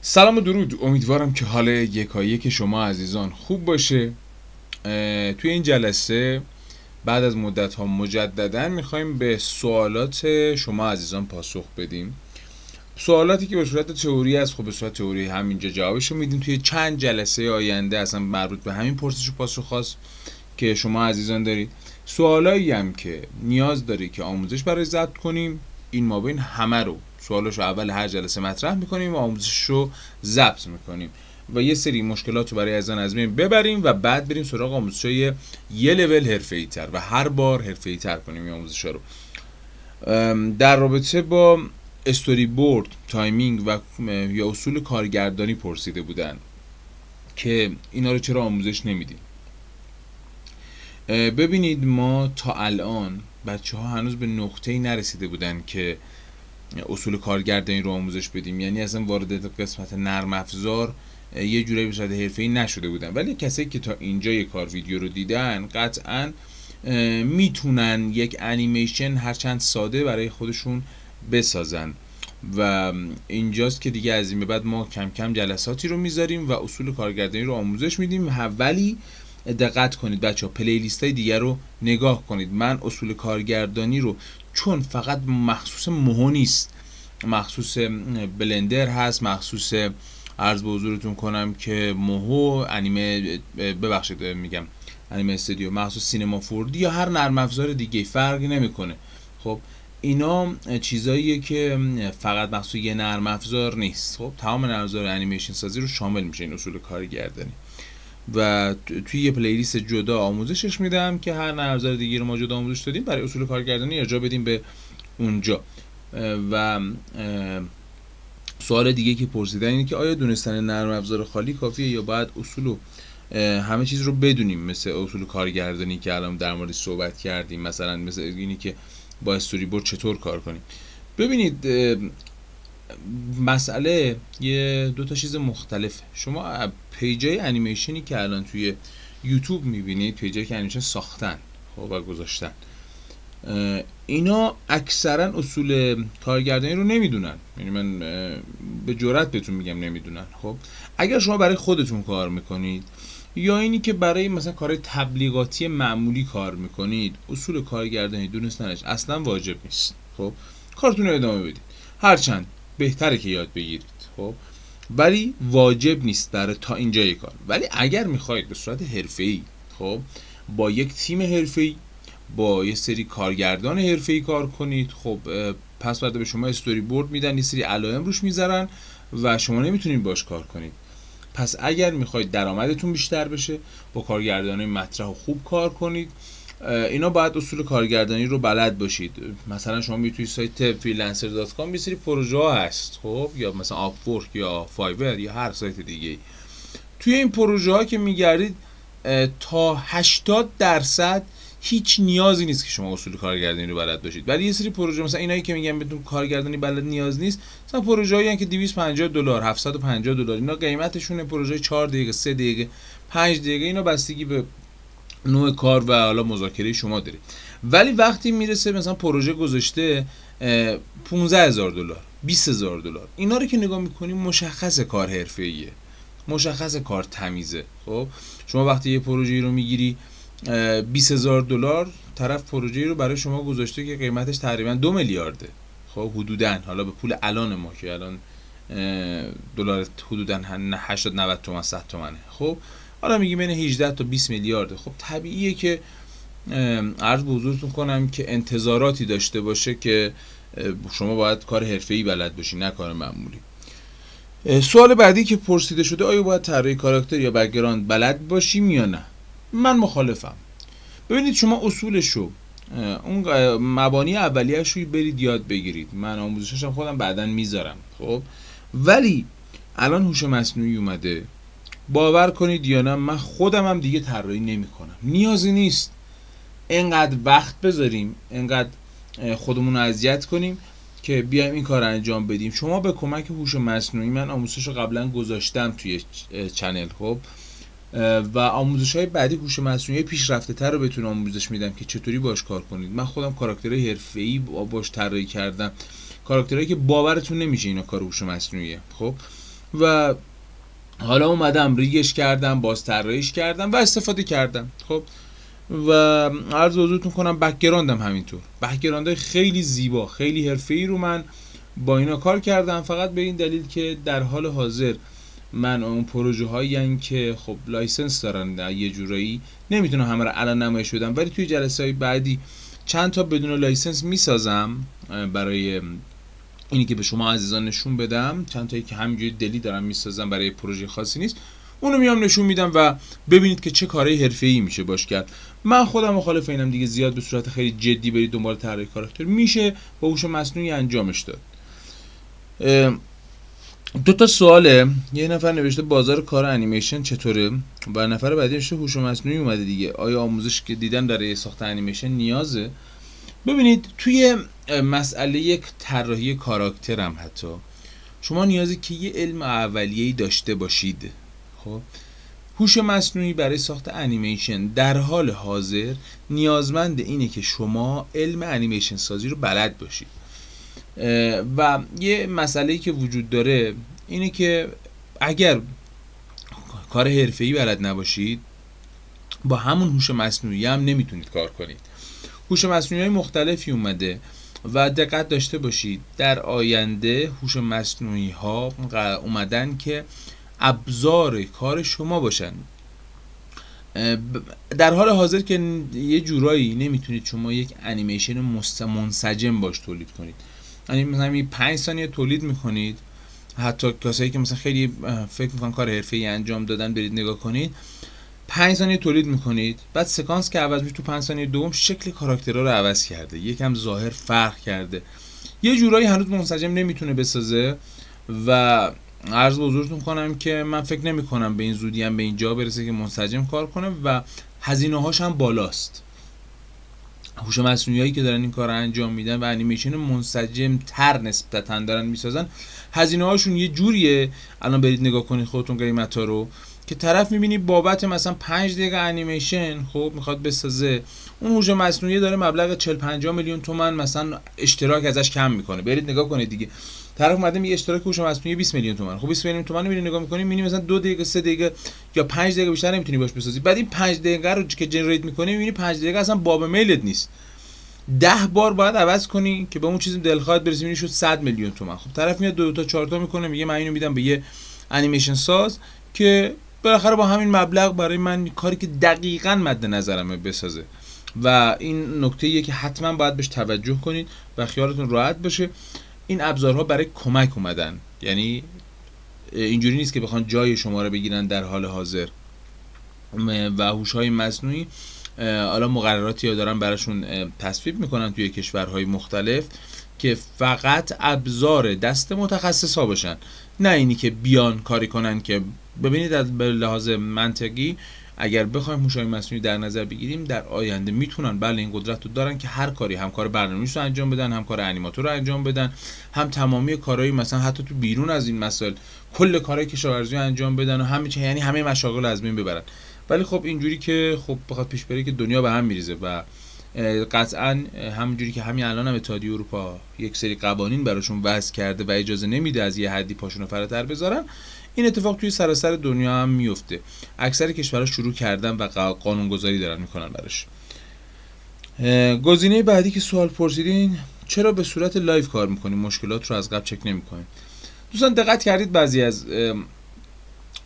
سلام و درود، امیدوارم که حال یکایک شما عزیزان خوب باشه. توی این جلسه بعد از مدت ها مجددا میخوایم به سوالات شما عزیزان پاسخ بدیم. سوالاتی که به صورت تئوری است، خب به صورت تئوری همینجا جوابشو میدیم. توی چند جلسه آینده اصلا مربوط به همین پرسش و پاسخ خاص که شما عزیزان دارید. سوالایی هم که نیاز داری که آموزش برای ضبط کنیم، این مابین همه رو سوالاشو اول هر جلسه مطرح میکنیم و آموزش رو ضبط میکنیم و یه سری مشکلات رو برای عزیزان از بین ببریم و بعد بریم سراغ آموزش‌های یه لول حرفه‌ای تر و هر بار حرفه‌ای تر کنیم این آموزش‌ها رو. در رابطه با استوری بورد، تایمینگ و یا اصول کارگردانی پرسیده بودن که اینا رو چرا آموزش نمیدیم. ببینید، ما تا الان بچه ها هنوز به نقطه‌ای نرسیده بودن که اصول کارگردانی رو آموزش بدیم، یعنی اصلا وارد قسمت نرم افزار یه جورایی به صورت حرفه‌ای نشده بودن، ولی کسایی که تا اینجا یک کار ویدیو رو دیدن قطعاً میتونن یک انیمیشن هرچند ساده برای خودشون بسازن و اینجاست که دیگه از این به بعد ما کم کم جلساتی رو میذاریم و اصول کارگردانی رو آموزش میدیم. ولی دقت کنید بچه ها، پلی لیست های دیگر رو نگاه کنید. من اصول کارگردانی رو چون فقط مخصوص موهو نیست، مخصوص بلندر هست، مخصوص عرض به حضورتون کنم که موهو، انیمه، ببخشید میگم انیمه استودیو، مخصوص سینما 4D یا هر نرم افزار دیگه فرقی نمیکنه. خب اینا چیزاییه که فقط مخصوص یه نرم افزار نیست. خب تمام نرم افزار انیمیشن سازی رو شامل میشه این اصول کارگردانی و توی یه پلیلیست جدا آموزشش میدم که هر نرم افزار دیگه رو ما جدا آموزش دادیم، برای اصول کارگردانی ارجاع بدیم به اونجا. و سوال دیگه که پرسیدن اینه که آیا دونستن نرم افزار خالی کافیه یا باید اصول و همه چیز رو بدونیم، مثل اصول کارگردانی که الان در موردش صحبت کردیم، مثل اینی که با استوری بورد چطور کار کنیم. ببینید، مسئله یه دو تا چیز مختلفه. شما پیجای انیمیشنی که الان توی یوتیوب میبینید، پیجایی که انیمیشن ساختن خب و گذاشتن، اینا اکثرا اصول کارگردانی رو نمیدونن. یعنی من به جرئت بهتون میگم نمیدونن. خب اگر شما برای خودتون کار میکنید یا اینی که برای مثلا کارهای تبلیغاتی معمولی کار میکنید، اصول کارگردانی دونستنش اصلا واجب نیست. خب کارتون رو ادامه بدید، هرچند بهتره که یاد بگیرید، خب ولی واجب نیست برای تا اینجای کار. ولی اگر میخواید به صورت حرفه‌ای، خب با یک تیم حرفه‌ای، با یه سری کارگردان حرفه‌ای کار کنید، خب پس بعد به شما استوری بورد میدن، یه سری علائم روش میذارن و شما نمیتونید باش کار کنید. پس اگر میخواید درآمدتون بیشتر بشه، با کارگردانای مطرح و خوب کار کنید، اینا باید اصول کارگردانی رو بلد باشید. مثلا شما میتونید توی سایت freelancer.com یه سری پروژه ها هست، خب یا مثلا آپورک یا فایور یا هر سایت دیگه، توی این پروژه ها که میگردید تا 80% هیچ نیازی نیست که شما اصول کارگردانی رو بلد باشید. ولی یه سری پروژه مثلا اینایی که میگم بدون کارگردانی بلد نیاز نیست، مثلا پروژه‌ای هستن که $250 $750 اینا قیمتشونه. پروژه 4 دقیقه، 3 دقیقه، 5 دقیقه، اینا بستگی به نوع کار و حالا مذاکره شما داره. ولی وقتی میرسه مثلا پروژه گذاشته $15000 $20000، اینا رو که نگاه میکنیم مشخص کار حرفه‌ایه، مشخص کار تمیزه. خب شما وقتی یه پروژه رو میگیری $20000، طرف پروژه رو برای شما گذاشته که قیمتش تقریبا 2 میلیارده. خب حدوداً، حالا به پول الان ما که الان دلار حدوداً 80 90 تومن 100 تومنه، خب حالا میگیم بین 18 تا 20 میلیارده. خب طبیعیه که عرض به حضورتون کنم که انتظاراتی داشته باشه که شما باید کار حرفه‌ای بلد باشی، نه کار معمولی. سوال بعدی که پرسیده شده، آیا باید طراحی کاراکتر یا بک‌گراند بلد باشیم یا نه؟ من مخالفم. ببینید، شما اصولشو، اون مبانی اولیه‌اش رو برید یاد بگیرید. من آموزشاشم خودم بعداً میذارم. خب ولی الان هوش مصنوعی اومده، باور کنید یا نه، من خودم هم دیگه طراحی نمی‌کنم. نیازی نیست اینقدر وقت بذاریم، اینقدر خودمون رو اذیت کنیم که بیایم این کار انجام بدیم. شما به کمک هوش مصنوعی، من آموزش رو قبلا گذاشتم توی چنل، خب و آموزش‌های بعدی هوش مصنوعی پیشرفته‌تر رو بهتون آموزش میدم که چطوری باش کار کنید. من خودم کاراکترهای حرفه‌ای باش طراحی کردم، کاراکترهایی که باورتون نمیشه اینا کار هوش مصنوعیه. خب و حالا اومدم ریگش کردم، باز طراحیش کردم و استفاده کردم. خب و عرض حضورتون کنم بک‌گراندم همینطور، بک‌گراندهای خیلی زیبا، خیلی حرفه‌ای رو من با اینا کار کردم، فقط به این دلیل که در حال حاضر من اون پروژه هایی که خب لایسنس دارن یه جورایی نمیتونم همه رو الان نمایش بدم، ولی توی جلسه های بعدی چند تا بدون لایسنس میسازم برای اینی که به شما عزیزان نشون بدم، چند تایی که همینجوری دلی دارم میسازم برای پروژه خاصی نیست، اونو میام نشون میدم و ببینید که چه کارهای حرفه‌ای میشه باش کرد. من خودم مخالف اینم دیگه زیاد به صورت خیلی جدی برید دنبال طراحی کاراکتر، میشه با هوش مصنوعی انجامش داد. دو تا سواله، یه نفر نوشته بازار کار انیمیشن چطوره و نفر بعدی نوشته هوش مصنوعی اومده دیگه، آیا آموزش که دیدن برای ساخت انیمیشن نیازه؟ ببینید توی مسئله یک طراحی کاراکتر هم حتی شما نیازی که یه علم اولیه‌ای داشته باشید. خب هوش مصنوعی برای ساخت انیمیشن در حال حاضر نیازمند اینه که شما علم انیمیشن سازی رو بلد باشید و یه مسئله‌ای که وجود داره اینه که اگر کار حرفه‌ای بلد نباشید با همون هوش مصنوعی هم نمیتونید کار کنید. هوش مصنوعی مختلفی اومده و دقت داشته باشید در آینده هوش مصنوعی ها اومدن که ابزار کار شما باشن. در حال حاضر که یه جورایی نمیتونید شما یک انیمیشن منسجم باش تولید کنید، یعنی مثلا 5 ثانیه تولید میکنید، حتی کسایی که مثلا خیلی فکر میکنن کار حرفه‌ای انجام دادن برید نگاه کنید، 5 ثانیه تولید میکنید، بعد سکانس که عوض میشه تو 5 ثانیه دوم شکل کاراکترها رو عوض کرده، یکم ظاهر فرق کرده، یه جورایی هنوز منسجم نمیتونه بسازه و عرض به حضورتون کنم که من فکر نمی کنم به این زودی هم به اینجا برسه که منسجم کار کنه و هزینه هاش هم بالاست. هوش مصنوعی هایی که دارن این کار رو انجام میدن و انیمیشن منسجم تر نسبتا دارن میسازن، هزینه هاشون یه جوریه، الان برید نگاه کنید خودتون قیمتا رو، که طرف میبینی بابت مثلا 5 دقیقه انیمیشن خب میخواد بسازه، اون هوش مصنوعی داره مبلغ 40-50 میلیون تومان مثلا اشتراک ازش کم میکنه. برید نگاه کنید دیگه، طرف اومده میگه اشتراک هوش مصنوعی 20 میلیون تومان، خب 20 میلیون تومان میبینی نگاه میکنی میبینی مثلا 2 دقیقه 3 دقیقه یا 5 دقیقه بیشتر نمیتونی باش بسازی، بعد این 5 دقیقه رو که جنریت میکنی میبینی 5 دقیقه اصلا باب میلت نیست، 10 بار باید عوض کنی که به اون چیزی دلخواهت برسی، میبینی شد 100 میلیون تومان. خب طرف میاد 2 تا 4 تا میکنه میگه من اینو میدم به یه انیمیشن ساز که بالاخره با همین مبلغ برای من کاری که دقیقاً مد نظرمه بسازه و این نکته‌ایه که حتما باید بهش توجه کنید و خیالتون راحت باشه. این ابزارها برای کمک اومدن، یعنی اینجوری نیست که بخوان جای شما رو بگیرن در حال حاضر و هوش‌های مصنوعی حالا مقرراتی دارن براشون تصویب میکنن توی کشورهای مختلف که فقط ابزار دست متخصصا باشن، نه اینی که بیان کاری کنن که ببینید از به لحاظ منطقی اگر بخوایم هوش‌های مصنوعی در نظر بگیریم در آینده میتونن، بله این قدرت رو دارن که هر کاری، هم کار برنامه‌نویس رو انجام بدن، هم کار انیماتور رو انجام بدن، هم تمامی کارهای مثلا حتی تو بیرون از این مسائل کل کارهای کشاورزی رو انجام بدن و همه یعنی همه مشاغل از بین ببرن. ولی خب اینجوری که خب بخواد پیش بره که دنیا به هم میریزه و قطعا همونجوری که همین الان هم اتحادیه اروپا یک سری قوانین براشون وضع کرده و اجازه نمیده از یه حدی پاشونو فراتر بذارن، این اتفاق توی سراسر دنیا هم میفته. اکثر کشورها شروع کردن و قانونگذاری دارن میکنن براش. گزینه بعدی که سوال پرسیدین، چرا به صورت لایو کار میکنیم، مشکلات رو از قبل چک نمیکنیم؟ دوستان دقت کردید بعضی از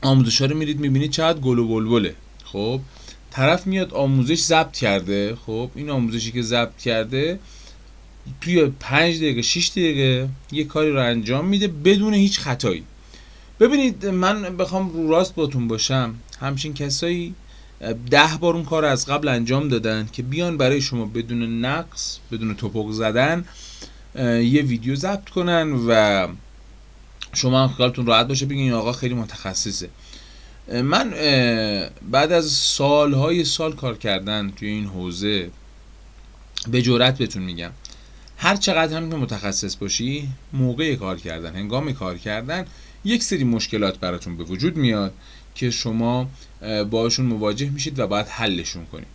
آموزش‌ها رو میرید میبینید چقدر گل و بلبله. خب طرف میاد آموزش ضبط کرده، خب این آموزشی که ضبط کرده توی 5 دقیقه 6 دقیقه یه کاری رو انجام میده بدون هیچ خطایی. ببینید من بخوام رو راست باتون باشم، همچین کسایی 10 بار اون کار از قبل انجام دادن که بیان برای شما بدون نقص، بدون توپق زدن یه ویدیو ضبط کنن و شما هم خیالتون راحت باشه بگین آقا خیلی متخصصه. من بعد از سالهای سال کار کردن توی این حوزه به جرئت بهتون میگم هر چقدر هم که متخصص باشی، موقع کار کردن، هنگام کار کردن یک سری مشکلات براتون به وجود میاد که شما باشون مواجه میشید و باید حلشون کنید.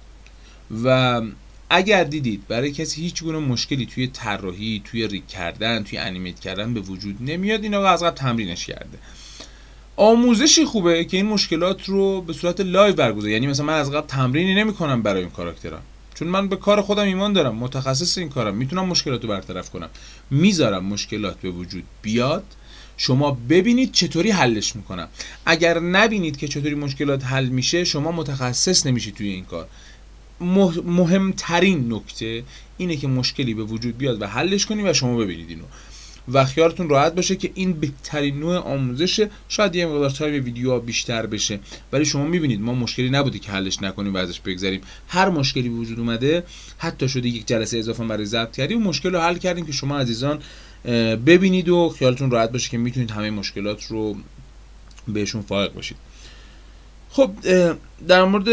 و اگر دیدید برای کسی هیچ گونه مشکلی توی طراحی، توی ریگ کردن، توی انیمیت کردن به وجود نمیاد، این آقا از قبل تمرینش کرده. آموزشی خوبه که این مشکلات رو به صورت لایو برگزار، یعنی مثلا من از قبل تمرینی نمی‌کنم برای این کاراکترم، چون من به کار خودم ایمان دارم، متخصص این کارم، میتونم مشکلات رو برطرف کنم. میذارم مشکلات به وجود بیاد، شما ببینید چطوری حلش میکنم. اگر نبینید که چطوری مشکلات حل میشه، شما متخصص نمیشید توی این کار. مهمترین نکته اینه که مشکلی به وجود بیاد و حلش کنید و شما ببینید اینو و خیالتون راحت باشه که این بهترین نوع آموزشه. شاید یه مقدار تایم ویدیوها بیشتر بشه، ولی شما میبینید ما مشکلی نبوده که حلش نکنیم و ازش بگذریم. هر مشکلی به وجود اومده، حتی شده یک جلسه اضافه برای ضبط کردیم، مشکل رو حل کردیم که شما عزیزان ببینید و خیالتون راحت باشه که میتونید همه مشکلات رو بهشون فائق باشید. خب در مورد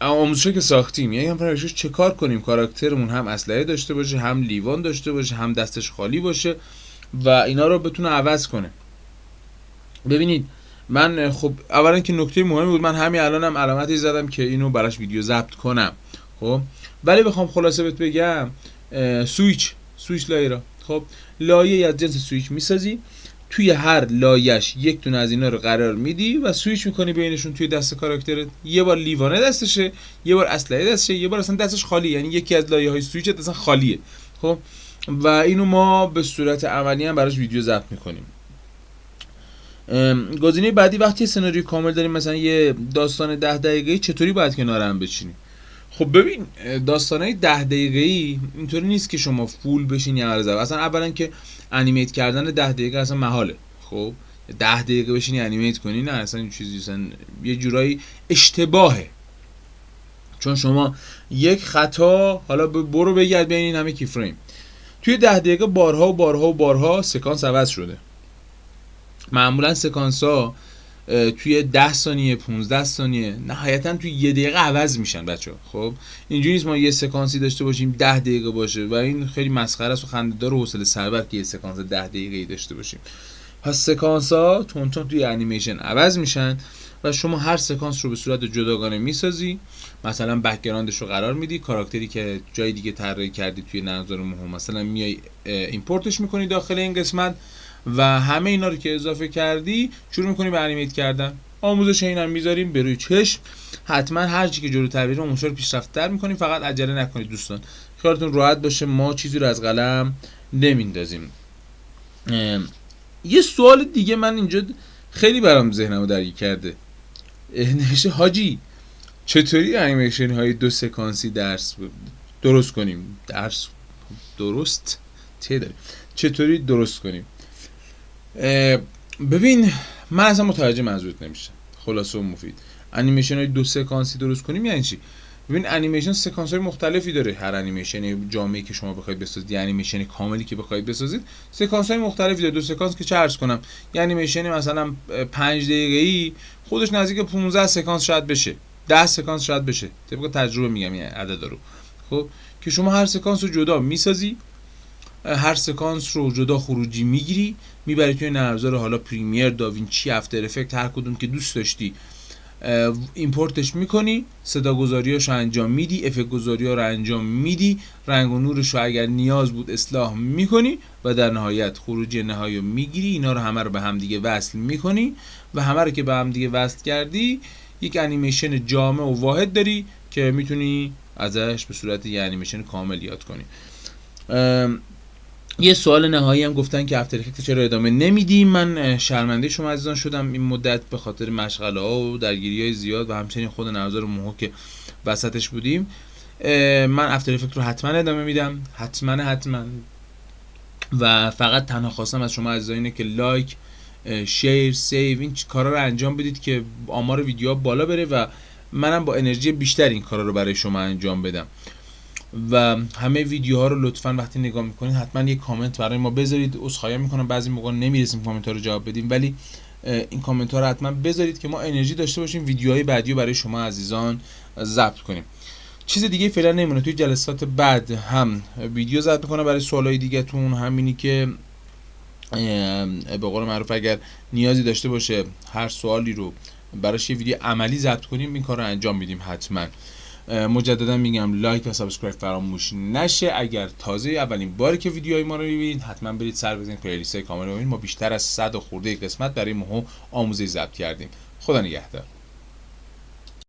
آموزشی که ساختیم، یعنی هم فرضش چه کار کنیم کاراکترمون هم اسلحه داشته باشه، هم لیوان داشته باشه، هم دستش خالی باشه و اینا رو بتونه عوض کنه. ببینید من خب اولا که نکته مهمی بود، من همین الانم علامتی زدم که اینو براش ویدیو ضبط کنم. خب ولی بخوام خلاصه بهت بگم، سویچ لایه، خب لایه از جنس سویچ میسازی، توی هر لایش یک دونه از اینا رو قرار میدی و سویچ میکنی بینشون توی دست کاراکترت. یه بار لیوانه دستشه، یه بار اسلحه دستشه، یه بار اصلا دستش خالی، یعنی یکی از لایه‌های سویچت اصلا خالیه. خب و اینو ما به صورت عملی هم براش ویدیو ضبط میکنیم. گزینه بعدی، وقتی سناریو کامل داریم، مثلا یه داستان 10 دقیقه‌ای، چطوری باید کنار هم بچینیم؟ خب ببین، داستانای 10 دقیقه‌ای اینطوری نیست که شما فول بشین یا عرضه. اصلا اولا که انیمیت کردن 10 دقیقه اصلا محاله. خب 10 دقیقه بشینی انیمیت کنی، نه اصلا این چیزی اصلا یه جورایی اشتباهه. چون شما یک خطا، حالا برو بگرد ببین این همه کی فریم، توی 10 دقیقه بارها سکانس عوض شده. معمولا سکانس ها توی 10 ثانیه 15 ثانیه نهایتا توی 1 دقیقه عوض میشن بچه‌ها. خب اینجوری نیست ما یه سکانسی داشته باشیم 10 دقیقه باشه و این خیلی مسخره است و خنده‌دار و حوصله سربر که یه سکانس 10 دقیقه‌ای داشته باشیم. پس سکانس ها تون توی انیمیشن عوض میشن و شما هر سکانس رو به صورت جداگانه میسازی. مثلا بک‌گراندش رو قرار میدی، کاراکتری که جای دیگه طراحی کردی توی نظر مهم مثلا میای ایمپورتش میکنی داخل این قسمت و همه اینا رو که اضافه کردی شروع میکنی به انیمیت کردن. آموزش اینم میذاریم به روی چشم. حتما هر چی که جلوتر بریم اونجا رو پیشرفت‌تر میکنیم، فقط عجله نکنید دوستان، خیالتون راحت باشه، ما چیزی رو از قلم نمیندازیم. یه سوال دیگه من اینجا خیلی برام ذهنمو درگیر کرده، نوشته حاجی چطوری انیمیشن های 2 سکانسی درست کنیم؟ درست چطوری درست کنیم؟ ببین من اصلا متوجه منظورت نمیشم. خلاصه و مفید، انیمیشن های 2 سکانسی درست کنیم یعنی چی؟ ببین انیمیشن سکانس های مختلفی داره. هر انیمیشن جامعه‌ای که شما بخواید بسازید، انیمیشن کاملی که بخواید بسازید، سکانس های مختلفی داره. 2 سکانس که چه عرض کنم، یه انیمیشن مثلا 5 دقیقه‌ای خودش نزدیک 15 سکانس شاید بشه، 10 سکانس شاید بشه، طبق تجربه میگم این عددا رو. خب که شما هر سکانس رو جدا میسازی، هر سکانس رو جدا خروجی میگیری، میبری توی نرم افزار، حالا پریمیر، داوینچی، افتر افکت، هر کدوم که دوست داشتی ایمپورتش میکنی، صدا گذاریاشو انجام میدی، افکت گذاری‌ها رو انجام میدی، رنگ و نورش رو اگر نیاز بود اصلاح میکنی و در نهایت خروجی نهایی رو میگیری. اینا رو همه رو به هم دیگه وصل میکنی و همه رو که به هم دیگه وصل کردی یک انیمیشن جامع و واحد داری که میتونی ازش به صورت یه انیمیشن کامل یاد کنی. یه سوال نهایی هم گفتن که افتر افکت چرا ادامه نمیدیم. من شرمنده شما عزیزان شدم این مدت به خاطر مشغله ها و درگیری های زیاد و همچنین خود نوزار موها که وسطش بودیم. من افتر افکت رو حتما ادامه میدم، حتما و فقط تنها خواستم از شما عزیزان اینه که لایک، شیر، سیو، این کارا رو انجام بدید که آمار ویدیوها بالا بره و منم با انرژی بیشتر این کارا رو برای شما انجام بدم. و همه ویدیوها رو لطفاً وقتی نگاه میکنید حتما یک کامنت برای ما بذارید. عذرخواهی میکنم بعضی موقع نمیرسیم کامنت ها رو جواب بدیم، ولی این کامنت ها رو حتما بذارید که ما انرژی داشته باشیم ویدیوهای بعدی رو برای شما عزیزان ضبط کنیم. چیز دیگه فعلا نمیمونه. توی جلسات بعد هم ویدیو ضبط میکنم برای سوالای دیگه‌تون، همینی که به قول معروف اگر نیازی داشته باشه هر سوالی رو براش یه ویدیو عملی ضبط کنیم این کار رو انجام میدیم حتما. مجددا میگم لایک و سابسکرایب فراموش نشه. اگر تازه اولین باری که ویدیوهای ما رو میبینید حتما برید سر بزنید پلیلیست کامل رو ببینید. ما بیشتر از 100 و خورده قسمت برای ماها آموزش ضبط کردیم. خدا نگهدار.